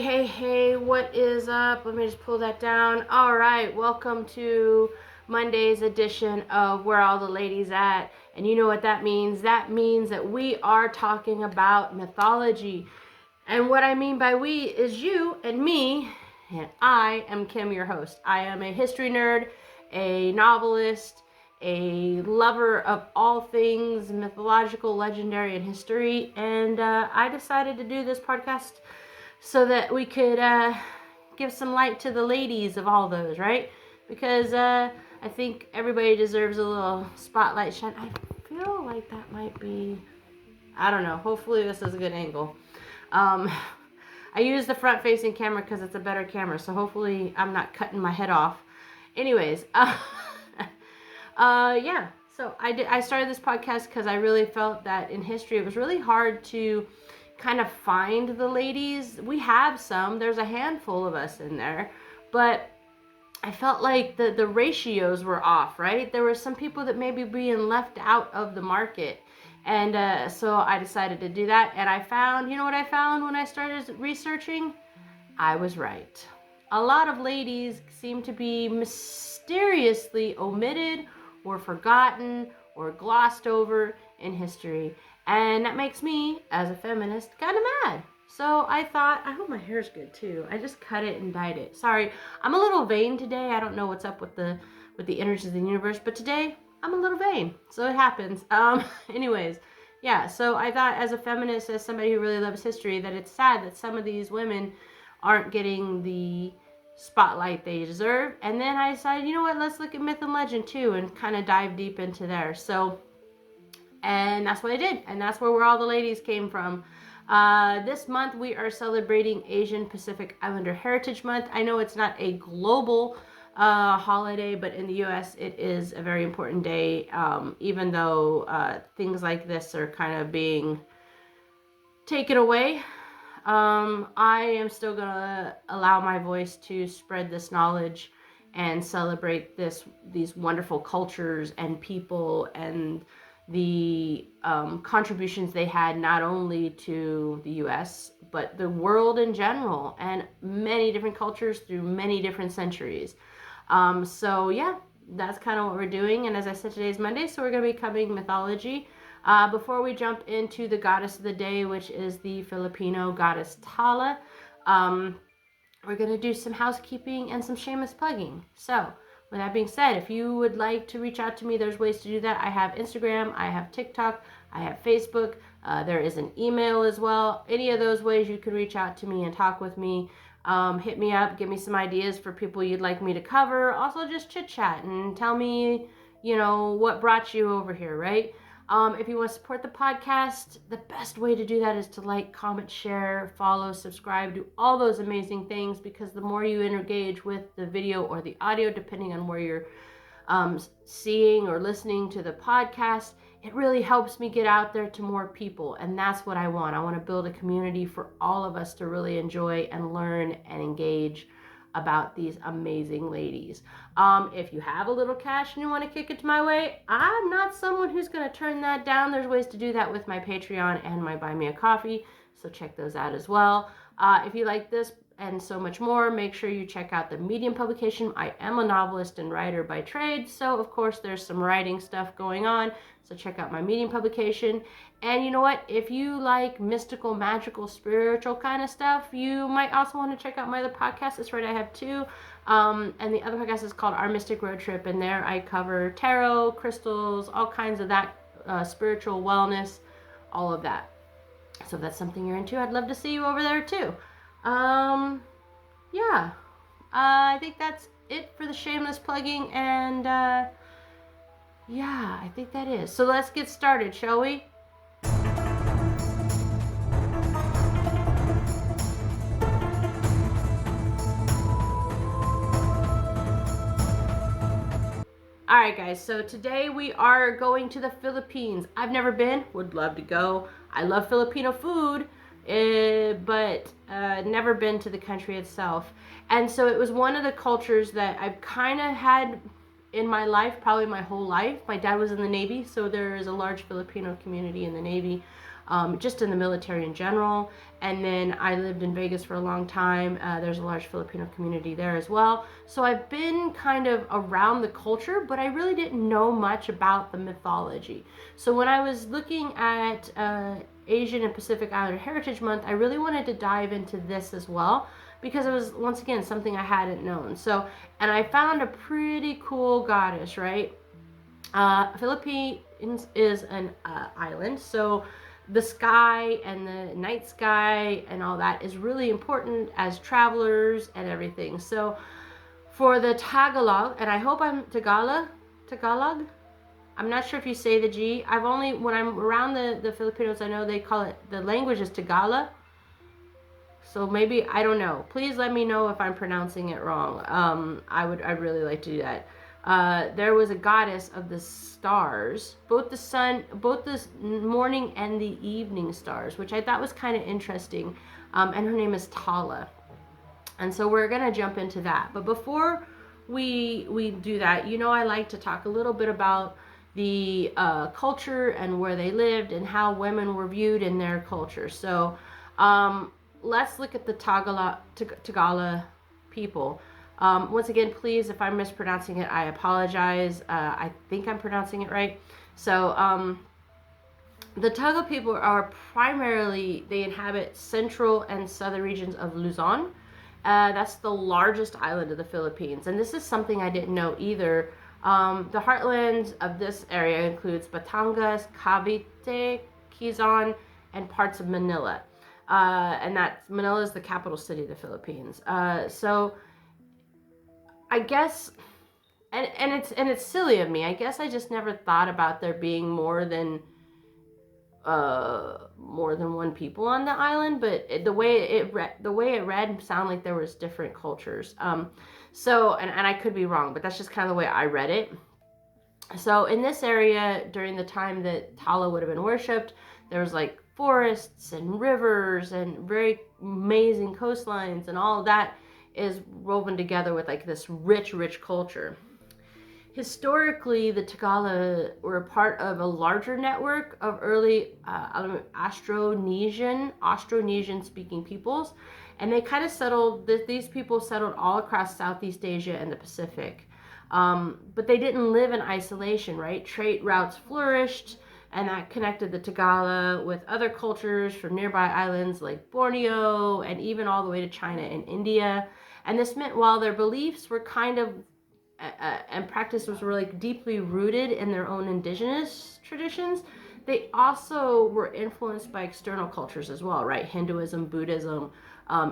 Hey, what is up? Let me just pull that down. All right, welcome to Monday's edition of Where All the Ladies At. And you know what that means? That means that we are talking about mythology. And what I mean by we is you and me, and I am Kim, your host. I am a history nerd, a novelist, a lover of all things mythological, legendary, and history. And I decided to do this podcast so that we could give some light to the ladies of all those, right? Because I think everybody deserves a little spotlight shine. I feel like that might be, I don't know. Hopefully this is a good angle. I use the front-facing camera because it's a better camera, so hopefully I'm not cutting my head off. Anyways, yeah. So I started this podcast because I really felt that in history it was really hard to kind of find the ladies. We have some. There's a handful of us in there, but I felt like the ratios were off, right? There were some people that maybe being left out of the market. And so I decided to do that. And I found, you know what I found when I started researching? I was right. A lot of ladies seem to be mysteriously omitted or forgotten or glossed over in history. And that makes me, as a feminist, kind of mad. So I thought, I hope my hair's good too. I just cut it and dyed it. Sorry, I'm a little vain today. I don't know what's up with the energies of the universe, but today I'm a little vain. So it happens. Anyways, yeah, so I thought as a feminist, as somebody who really loves history, that it's sad that some of these women aren't getting the spotlight they deserve. And then I decided, you know what, let's look at myth and legend too and kind of dive deep into there. And that's what I did. And that's where all the ladies came from. This month we are celebrating Asian Pacific Islander Heritage Month. I know it's not a global holiday, but in the U.S. it is a very important day, even though things like this are kind of being taken away. I am still going to allow my voice to spread this knowledge and celebrate these wonderful cultures and people and the contributions they had not only to the U.S., but the world in general, and many different cultures through many different centuries. So yeah, that's kind of what we're doing. And as I said, today's Monday, so we're going to be covering mythology. Before we jump into the goddess of the day, which is the Filipino goddess Tala, we're going to do some housekeeping and some shameless plugging. So with that being said, if you would like to reach out to me, there's ways to do that. I have Instagram, I have TikTok, I have Facebook. There is an email as well. Any of those ways you can reach out to me and talk with me. Hit me up, give me some ideas for people you'd like me to cover. Also just chit chat and tell me, what brought you over here, right? If you want to support the podcast, the best way to do that is to like, comment, share, follow, subscribe, do all those amazing things, because the more you engage with the video or the audio, depending on where you're seeing or listening to the podcast, it really helps me get out there to more people. And that's what I want. I want to build a community for all of us to really enjoy and learn and engage about these amazing ladies. If you have a little cash and you want to kick it to my way, I'm not someone who's going to turn that down. There's ways to do that with my Patreon and my Buy Me a Coffee, so check those out as well. If you like this and so much more, make sure you check out the Medium publication. I am a novelist and writer by trade, so of course there's some writing stuff going on, so check out my Medium publication. And you know what, if you like mystical, magical, spiritual kind of stuff, you might also want to check out my other podcast. That's right, I have two. And the other podcast is called Our Mystic Road Trip, and there I cover tarot, crystals, all kinds of that, spiritual wellness, all of that. So if that's something you're into, I'd love to see you over there too. Yeah, I think that's it for the shameless plugging, and yeah, I think that is. So let's get started, shall we? Alright guys, so today we are going to the Philippines. I've never been, would love to go. I love Filipino food, but never been to the country itself. And so it was one of the cultures that I've kind of had in my life, probably my whole life. My dad was in the Navy, so there is a large Filipino community in the Navy. just in the military in general. And then I lived in Vegas for a long time. There's a large Filipino community there as well. So I've been kind of around the culture, but I really didn't know much about the mythology. So when I was looking at Asian and Pacific Islander Heritage Month, I really wanted to dive into this as well, because it was, once again, something I hadn't known. So, and I found a pretty cool goddess, right? Philippines is an island, so the sky and the night sky and all that is really important as travelers and everything. So for the Tagalog, and I hope I'm Tagalog, I'm not sure if you say the G. I've only, when I'm around the Filipinos, I know they call it, the language is Tagalog. So maybe, I don't know. Please let me know if I'm pronouncing it wrong. I'd really like to do that. There was a goddess of the stars, both the morning and the evening stars, which I thought was kind of interesting. And her name is Tala. And so we're gonna jump into that. But before we do that, I like to talk a little bit about the culture and where they lived and how women were viewed in their culture. So let's look at the Tagalog people. Once again, please, if I'm mispronouncing it, I apologize. I think I'm pronouncing it right. So the Tagalog people are primarily, they inhabit central and southern regions of Luzon. That's the largest island of the Philippines. And this is something I didn't know either. The heartland of this area includes Batangas, Cavite, Quezon, and parts of Manila. And Manila is the capital city of the Philippines. So I guess, and it's silly of me. I guess I just never thought about there being more than one people on the island. But the way it read sounded like there was different cultures. So and I could be wrong, but that's just kind of the way I read it. So in this area, during the time that Tala would have been worshipped, there was like forests and rivers and very amazing coastlines, and all of that is woven together with like this rich culture. Historically, the Tagalog were a part of a larger network of early Austronesian speaking peoples, and they kind of settled, these people settled all across Southeast Asia and the Pacific. But they didn't live in isolation, right? Trade routes flourished, and that connected the Tagalog with other cultures from nearby islands like Borneo and even all the way to China and India. And this meant while their beliefs were kind of and practices were like deeply rooted in their own indigenous traditions, they also were influenced by external cultures as well, right? Hinduism, Buddhism,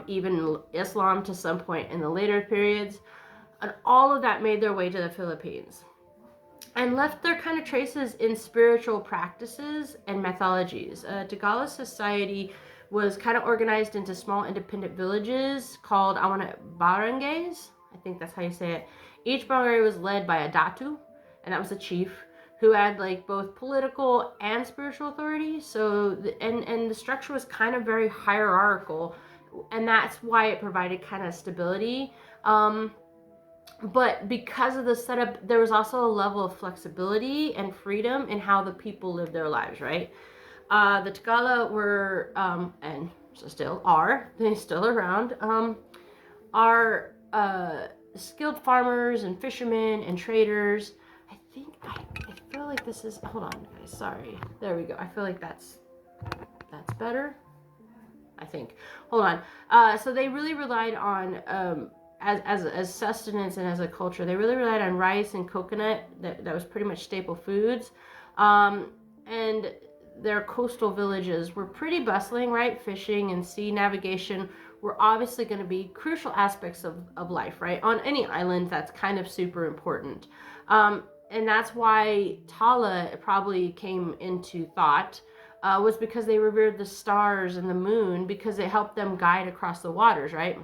even Islam to some point in the later periods. And all of that made their way to the Philippines and left their kind of traces in spiritual practices and mythologies. Tagalog society was kind of organized into small independent villages called barangays. I think that's how you say it. Each barangay was led by a datu, and that was a chief who had like both political and spiritual authority. So and the structure was kind of very hierarchical, and that's why it provided kind of stability. But because of the setup, there was also a level of flexibility and freedom in how the people lived their lives, right? The Tagalog were, and still are, they're still around, are skilled farmers and fishermen and traders. I feel like this is, hold on guys, sorry. There we go. I feel like that's better, I think. Hold on. So they really relied on, as sustenance and as a culture, they really relied on rice and coconut. That was pretty much staple foods. And their coastal villages were pretty bustling, right? Fishing and sea navigation were obviously going to be crucial aspects of life, right? On any island, that's kind of super important. And that's why Tala probably came into thought, was because they revered the stars and the moon because it helped them guide across the waters, right?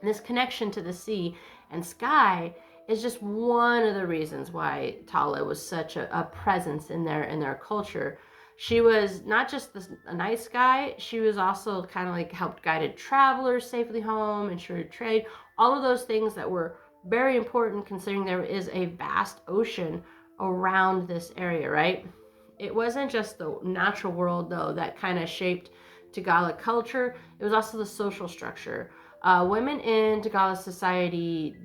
This connection to the sea and sky is just one of the reasons why Tala was such a presence in their culture. She was not just a night sky, she was also kind of like helped guided travelers safely home, ensured trade, all of those things that were very important considering there is a vast ocean around this area, right? It wasn't just the natural world, though, that kind of shaped Tagalog culture. It was also the social structure. Women in Tagalog society,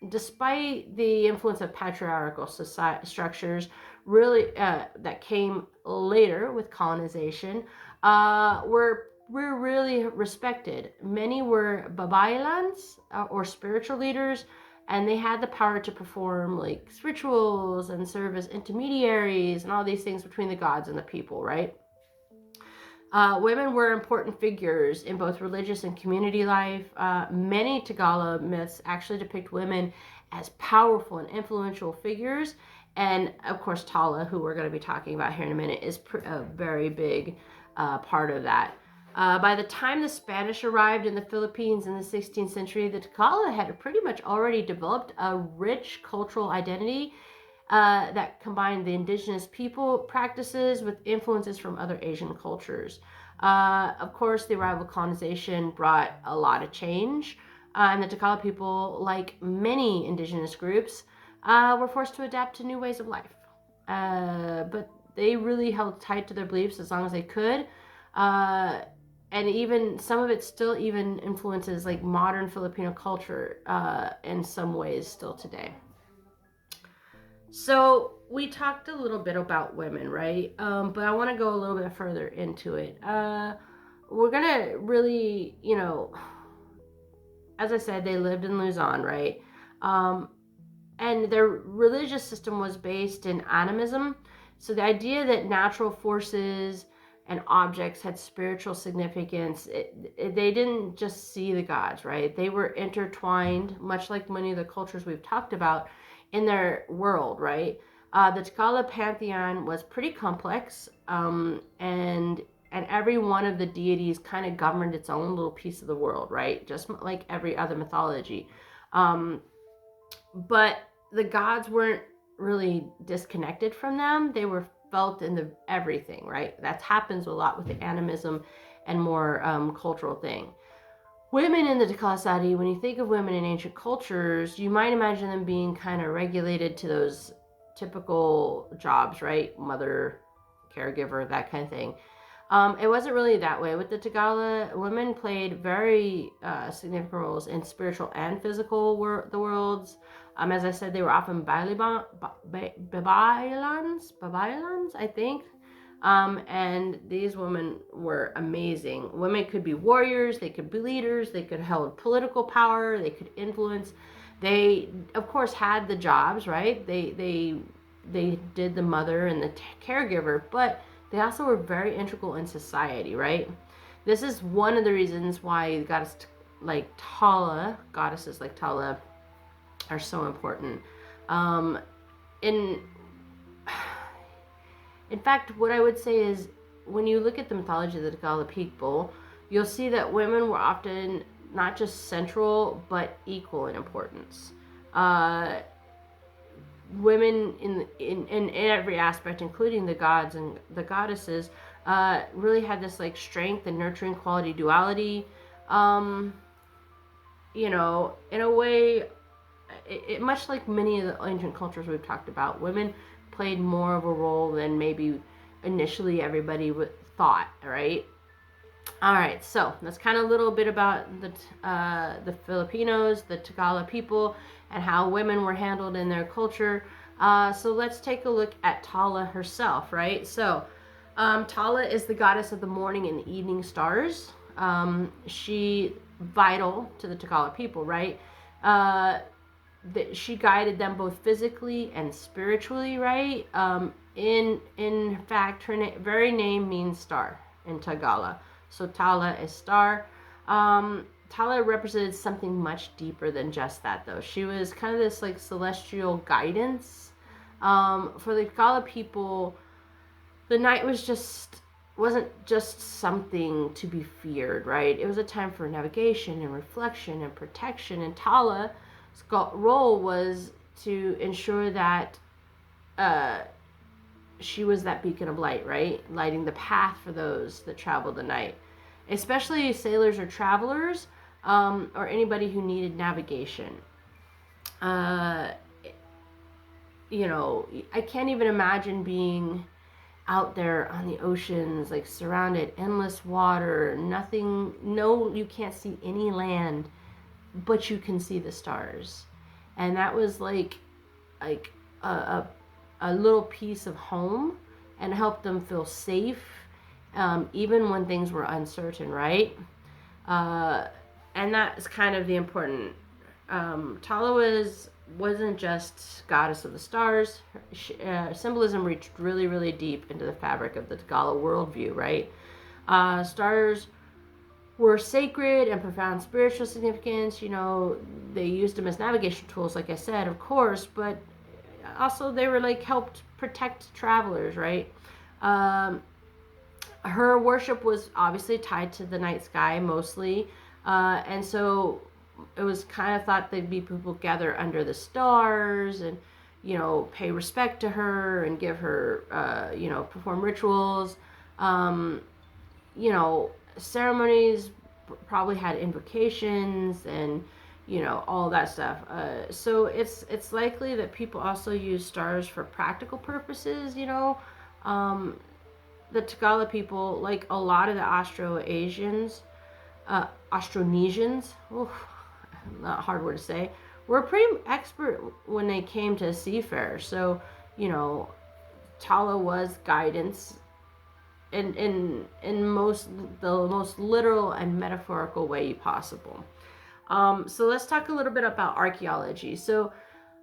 despite the influence of patriarchal structures, really that came later with colonization, were really respected. Many were babaylans, or spiritual leaders, and they had the power to perform like rituals and serve as intermediaries and all these things between the gods and the people, right? Women were important figures in both religious and community life. Many Tagalog myths actually depict women as powerful and influential figures. And of course, Tala, who we're going to be talking about here in a minute, is a very big part of that. By the time the Spanish arrived in the Philippines in the 16th century, the Tagalog had pretty much already developed a rich cultural identity that combined the indigenous people practices with influences from other Asian cultures. Of course, the arrival of colonization brought a lot of change, and the Tagalog people, like many indigenous groups, were forced to adapt to new ways of life. But they really held tight to their beliefs as long as they could. And even some of it still even influences like modern Filipino culture in some ways still today. So we talked a little bit about women, right? But I want to go a little bit further into it. We're gonna really, as I said, they lived in Luzon, right? And their religious system was based in animism. So the idea that natural forces and objects had spiritual significance, they didn't just see the gods, right? They were intertwined, much like many of the cultures we've talked about, in their world, right? The Tagalog pantheon was pretty complex, and every one of the deities kind of governed its own little piece of the world, right? Just like every other mythology. But the gods weren't really disconnected from them. They were felt in the everything, right? That happens a lot with the animism and more cultural thing. Women in the Tagalog society, when you think of women in ancient cultures, you might imagine them being kind of regulated to those typical jobs, right? Mother, caregiver, that kind of thing. It wasn't really that way. With the Tagalog, women played very significant roles in spiritual and physical the worlds. As I said, they were often babaylans, I think. And these women were amazing. Women could be warriors, they could be leaders, they could hold political power, they could influence. They, of course, had the jobs, right? They did the mother and the caregiver, but they also were very integral in society, right? This is one of the reasons why goddesses like Tala are so important. In fact, what I would say is when you look at the mythology of the Tagalog people, you'll see that women were often not just central, but equal in importance. Women in every aspect, including the gods and the goddesses, really had this like strength and nurturing quality duality. In a way, much like many of the ancient cultures we've talked about, women played more of a role than maybe initially everybody thought, right? All right, so that's kind of a little bit about the Filipinos, the Tagalog people, and how women were handled in their culture. So let's take a look at Tala herself, right? So Tala is the goddess of the morning and evening stars. She vital to the Tagalog people, right? She guided them both physically and spiritually, right? In fact, her very name means star in Tagalog. So Tala is star. Tala represented something much deeper than just that, though. She was kind of this like celestial guidance. For the Tagalog people, the night wasn't just something to be feared, right? It was a time for navigation and reflection and protection. And Tala's role was to ensure that she was that beacon of light, right? Lighting the path for those that traveled the night, especially sailors or travelers, or anybody who needed navigation. I can't even imagine being out there on the oceans, like surrounded, endless water, nothing, no, you can't see any land, but you can see the stars. And that was like a little piece of home, and helped them feel safe, even when things were uncertain, right? Uh, and that's kind of the important. Tala wasn't just goddess of the stars. Symbolism reached really, really deep into the fabric of the Tagalog worldview, right? Stars were sacred and profound spiritual significance. They used them as navigation tools, like I said, of course, but also they were like helped protect travelers, right? Um, Her worship was obviously tied to the night sky mostly, and so it was kind of thought there'd be people gather under the stars and pay respect to her and give her perform rituals. um, Ceremonies probably had invocations and all that stuff. So it's likely that people also use stars for practical purposes. Um, the Tagalog people, like a lot of the Austronesians, not a hard word to say, were pretty expert when they came to seafarers. So, Tala was guidance in the most literal and metaphorical way possible. So let's talk a little bit about archaeology. So,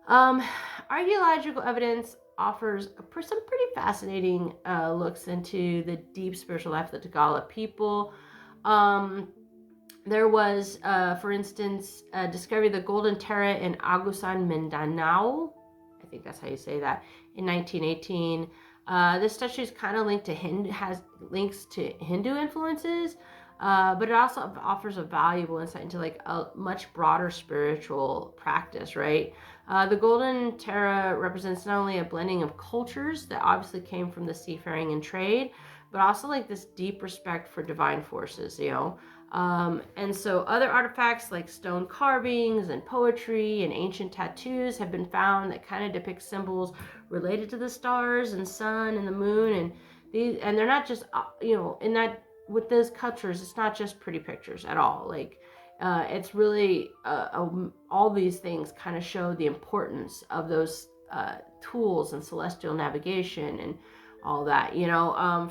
archaeological evidence offers some pretty fascinating looks into the deep spiritual life of the Tagalog people. There was, for instance, discovery of the Golden Tara in Agusan, Mindanao. I think that's how you say that, in 1918. This statue is kind of linked to has links to Hindu influences, but it also offers a valuable insight into like a much broader spiritual practice, right? The Golden Tara represents not only a blending of cultures that obviously came from the seafaring and trade, but also like this deep respect for divine forces, and so other artifacts like stone carvings and poetry and ancient tattoos have been found that kind of depict symbols related to the stars and sun and the moon, and they're not just in that, with those cultures, it's not just pretty pictures at all. Like it's really all these things kind of show the importance of those tools and celestial navigation and all that,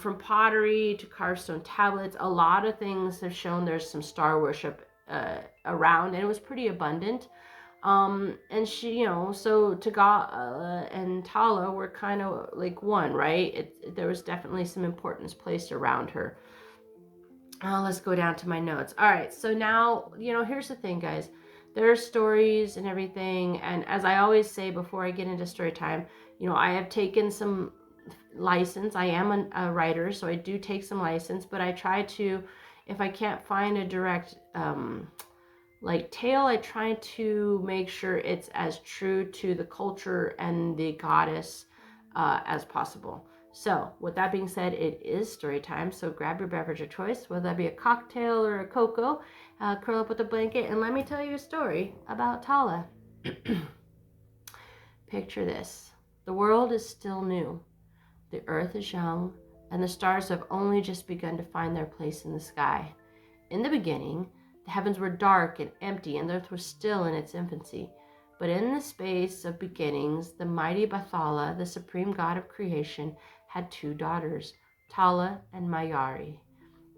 from pottery to carved stone tablets. A lot of things have shown there's some star worship around, and it was pretty abundant. And so Tagala and Tala were kind of like one, right? There was definitely some importance placed around her. Let's go down to my notes. All right, so now, here's the thing, guys. There are stories and everything, and as I always say before I get into story time, I have taken some license. I am a writer, so I do take some license, but I try to, if I can't find a direct tale, I try to make sure it's as true to the culture and the goddess as possible. So with that being said, it is story time. So grab your beverage of choice, whether that be a cocktail or a cocoa, curl up with a blanket, and let me tell you a story about Tala. Picture this. The world is still new. The earth is young, and the stars have only just begun to find their place in the sky. In the beginning, the heavens were dark and empty, and the earth was still in its infancy. But in the space of beginnings, the mighty Bathala, the supreme god of creation, had two daughters, Tala and Mayari.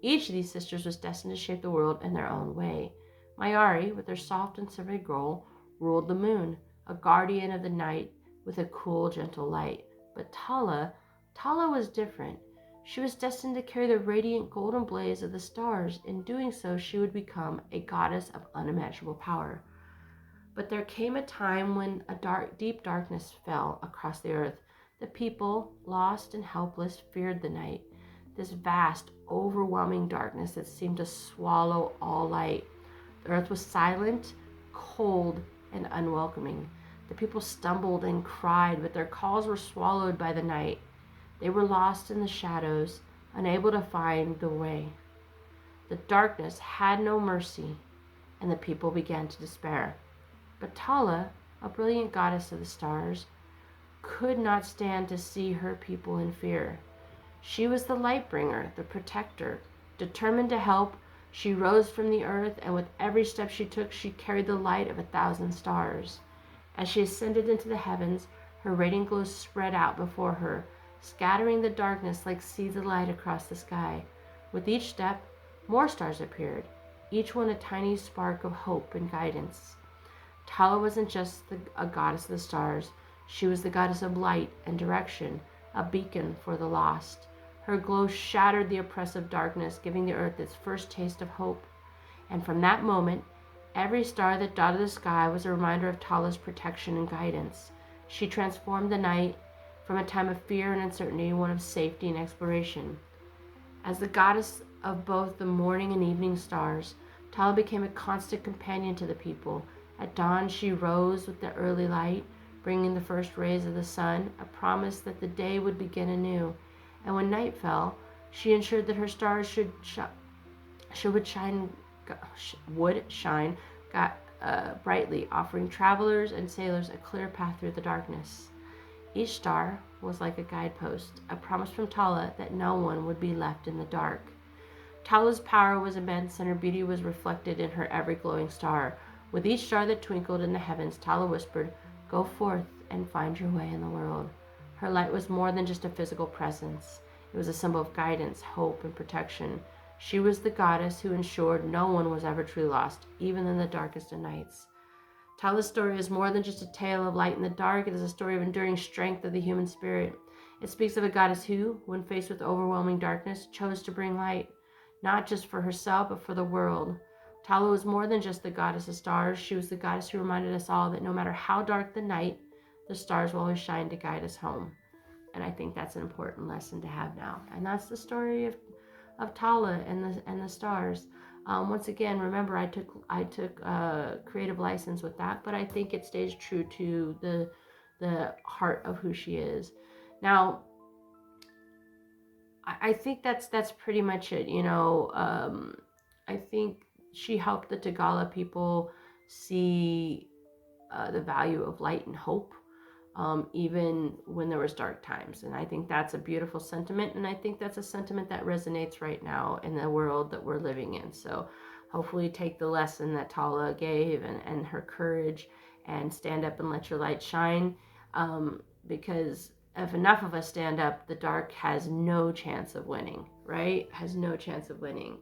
Each of these sisters was destined to shape the world in their own way. Mayari, with her soft and silvery glow, ruled the moon, a guardian of the night with a cool, gentle light. But Tala was different. She was destined to carry the radiant golden blaze of the stars. In doing so, she would become a goddess of unimaginable power. But there came a time when deep darkness fell across the earth. The people, lost and helpless, feared the night, this vast, overwhelming darkness that seemed to swallow all light. The earth was silent, cold, and unwelcoming. The people stumbled and cried, but their calls were swallowed by the night. They were lost in the shadows, unable to find the way. The darkness had no mercy, and the people began to despair. But Tala, a brilliant goddess of the stars, could not stand to see her people in fear. She was the light bringer, the protector. Determined to help, she rose from the earth, and with every step she took, she carried the light of 1,000 stars. As she ascended into the heavens, her radiant glow spread out before her, scattering the darkness like seeds of light across the sky. With each step, more stars appeared, each one a tiny spark of hope and guidance. Tala wasn't just a goddess of the stars, she was the goddess of light and direction, a beacon for the lost. Her glow shattered the oppressive darkness, giving the earth its first taste of hope. And from that moment, every star that dotted the sky was a reminder of Tala's protection and guidance. She transformed the night from a time of fear and uncertainty to one of safety and exploration. As the goddess of both the morning and evening stars, Tala became a constant companion to the people. At dawn, she rose with the early light, bringing the first rays of the sun, a promise that the day would begin anew. And when night fell, she ensured that her stars would shine brightly, offering travelers and sailors a clear path through the darkness. Each star was like a guidepost, a promise from Tala that no one would be left in the dark. Tala's power was immense, and her beauty was reflected in her every glowing star. With each star that twinkled in the heavens, Tala whispered, "Go forth and find your way in the world." Her light was more than just a physical presence. It was a symbol of guidance, hope, and protection. She was the goddess who ensured no one was ever truly lost, even in the darkest of nights. Tala's story is more than just a tale of light in the dark. It is a story of enduring strength of the human spirit. It speaks of a goddess who, when faced with overwhelming darkness, chose to bring light, not just for herself, but for the world. Tala was more than just the goddess of stars. She was the goddess who reminded us all that no matter how dark the night, the stars will always shine to guide us home. And I think that's an important lesson to have now. And that's the story of Tala and the stars. Once again, remember I took creative license with that, but I think it stays true to the heart of who she is. Now, I think that's pretty much it. I think she helped the Tagalog people see the value of light and hope, even when there was dark times. And I think that's a beautiful sentiment, and I think that's a sentiment that resonates right now in the world that we're living in. So hopefully take the lesson that Tala gave and her courage, and stand up and let your light shine, because if enough of us stand up, the dark has no chance of winning, right? Has no chance of winning.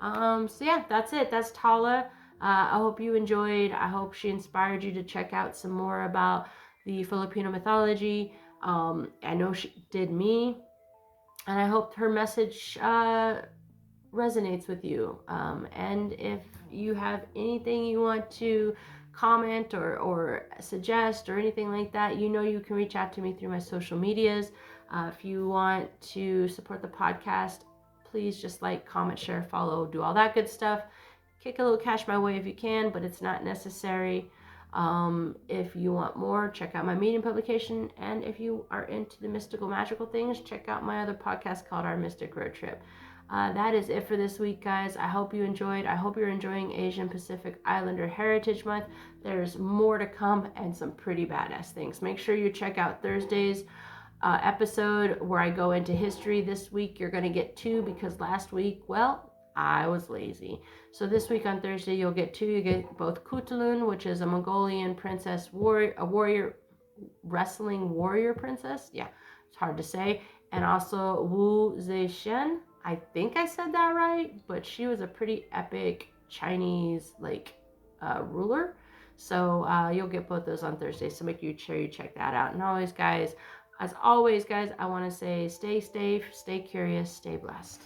So yeah, that's it. That's Tala. I hope you enjoyed. I hope she inspired you to check out some more about the Filipino mythology. I know she did me, and I hope her message resonates with you. And if you have anything you want to comment or suggest or anything like that, you can reach out to me through my social medias. If you want to support the podcast, please just like, comment, share, follow, do all that good stuff. Kick a little cash my way if you can, but it's not necessary. If you want more, check out my medium publication. And if you are into the mystical, magical things, check out my other podcast called Our Mystic Road Trip. That is it for this week, guys. I hope you enjoyed. I hope you're enjoying Asian Pacific Islander Heritage Month. There's more to come and some pretty badass things. Make sure you check out Thursday's episode where I go into history. This week you're going to get 2, because last week, well, I was lazy. So this week on Thursday you'll get 2. You get both Kutalun, which is a Mongolian princess wrestling warrior princess. Yeah, it's hard to say. And also Wu Zetian. I think I said that right, but she was a pretty epic Chinese ruler. So you'll get both those on Thursday. So make sure you check that out. And as always, guys, I want to say stay safe, stay curious, stay blessed.